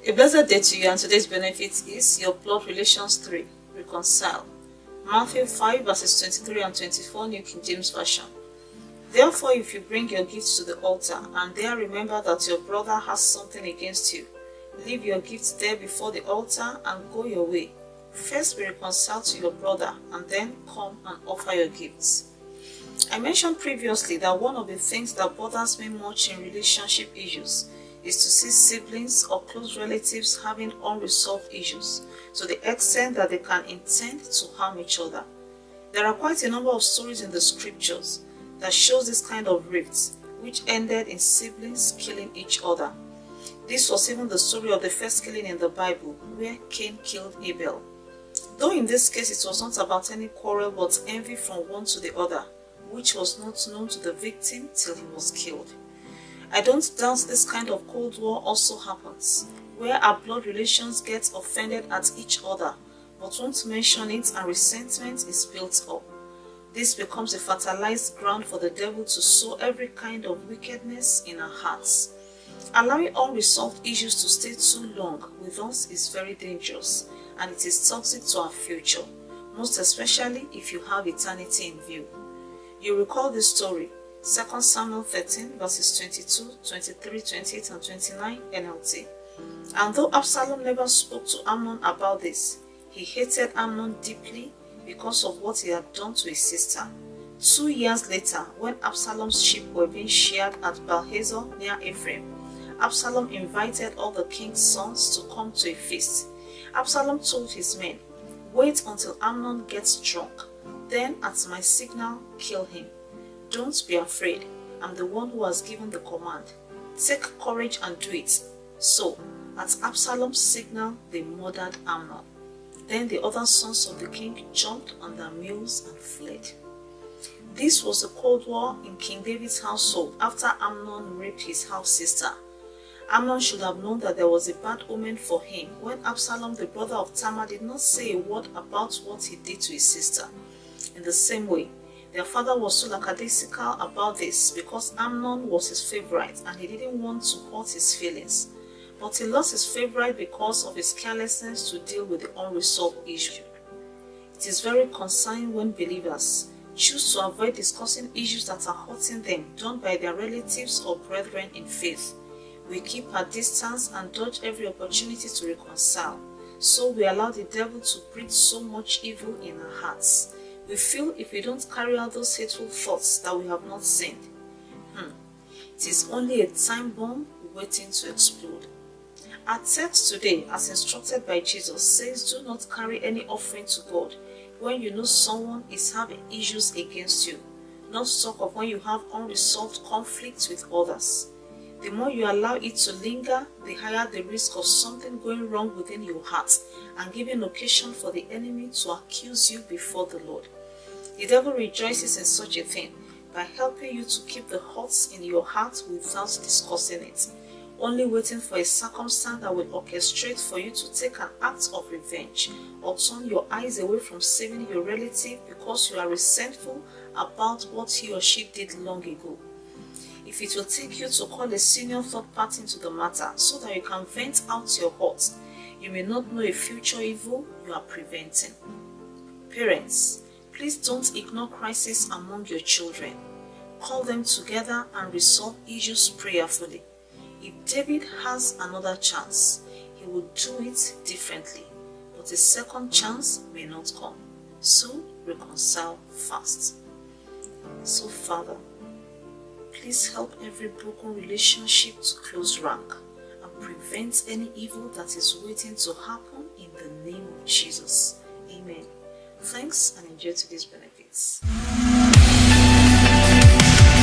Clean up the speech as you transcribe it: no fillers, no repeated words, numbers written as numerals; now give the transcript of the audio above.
A blessed day to you, and today's benefit is your blood relations 3. Reconcile. Matthew 5 verses 23 and 24, New King James Version. Therefore, if you bring your gifts to the altar, and there remember that your brother has something against you, leave your gifts there before the altar and go your way. First be reconciled to your brother, and then come and offer your gifts. I mentioned previously that one of the things that bothers me much in relationship issues is to see siblings or close relatives having unresolved issues to the extent that they can intend to harm each other. There are quite a number of stories in the scriptures that shows this kind of rifts, which ended in siblings killing each other. This was even the story of the first killing in the Bible, where Cain killed Abel. Though in this case it was not about any quarrel but envy from one to the other, which was not known to the victim till he was killed. I don't doubt this kind of Cold War also happens, where our blood relations get offended at each other, but won't mention it and resentment is built up. This becomes a fertilized ground for the devil to sow every kind of wickedness in our hearts. Allowing unresolved issues to stay too long with us is very dangerous, and it is toxic to our future, most especially if you have eternity in view. You recall this story, 2 Samuel 13 verses 22, 23, 28 and 29 NLT. And though Absalom never spoke to Amnon about this, he hated Amnon deeply because of what he had done to his sister. 2 years later, when Absalom's sheep were being sheared at Baal-hazor near Ephraim, Absalom invited all the king's sons to come to a feast. Absalom told his men, "Wait until Amnon gets drunk, then at my signal kill him. Don't be afraid, I'm the one who has given the command. Take courage and do it." So, at Absalom's signal, they murdered Amnon. Then the other sons of the king jumped on their mules and fled. This was a Cold War in King David's household after Amnon raped his half-sister. Amnon should have known that there was a bad omen for him when Absalom, the brother of Tamar, did not say a word about what he did to his sister. In the same way, their father was so lackadaisical about this because Amnon was his favorite and he didn't want to hurt his feelings. But he lost his favorite because of his carelessness to deal with the unresolved issue. It is very concerning when believers choose to avoid discussing issues that are hurting them done by their relatives or brethren in faith. We keep our distance and dodge every opportunity to reconcile. So we allow the devil to breed so much evil in our hearts. We feel if we don't carry out those hateful thoughts that we have not sinned. It is only a time bomb waiting to explode. Our text today, as instructed by Jesus, says do not carry any offering to God when you know someone is having issues against you, not talk of when you have unresolved conflicts with others. The more you allow it to linger, the higher the risk of something going wrong within your heart and giving occasion for the enemy to accuse you before the Lord. The devil rejoices in such a thing by helping you to keep the hurts in your heart without discussing it, only waiting for a circumstance that will orchestrate for you to take an act of revenge or turn your eyes away from saving your relative because you are resentful about what he or she did long ago. If it will take you to call a senior third party into the matter so that you can vent out your hurt, you may not know a future evil you are preventing. Parents, please don't ignore crises among your children. Call them together and resolve issues prayerfully. If David has another chance, he will do it differently, but a second chance may not come. So reconcile fast. So Father, please help every broken relationship to close rank and prevent any evil that is waiting to happen in the name of Jesus. Amen. Thanks and enjoy today's benefits.